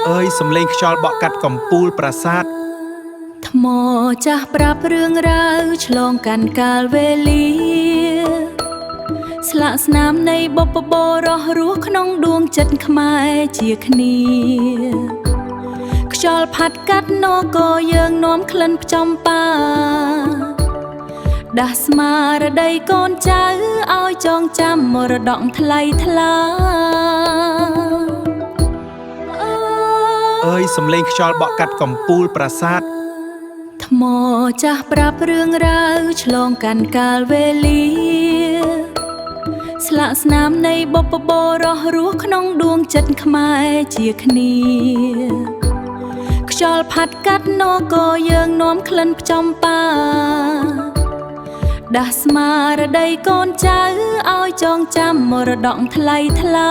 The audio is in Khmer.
เอ้ยสำเร็จខ្យល់បក់កាត់កំពូលប្រាសាទថ្មចាស់ប្រាប់រឿងរ៉ាវឆ្លងកាន់កាលវេលាស្លាកស្នាមនៃបុព្វបុរសរស់ក្នុងដួងចិត្តខ្មែរជាគ្នាខ្យល់ផាត់កាត់នគរយើងនាំក្លិនផ្ចំបាដាស់ស្មារតីកូនចៅឲ្យចងចាំមរតកថ្លៃថ្លាអើយសំឡេងខ្យល់បក់កាត់កំពូលប្រាសាទថ្មចាស់ប្រាប់រឿងរ៉ាវឆ្លងកាន់កាលវេលាស្លាកស្នាមនៃបុព្វបុរសរស់ក្នុងដួងចិត្តខ្មែរជាគ្នាខ្យល់ផាត់កាត់នគរយើងនាំក្លិនផ្ចំបាដាស់ស្មារតីកូនចៅឲ្យចងចាំមរតកថ្លៃថ្លា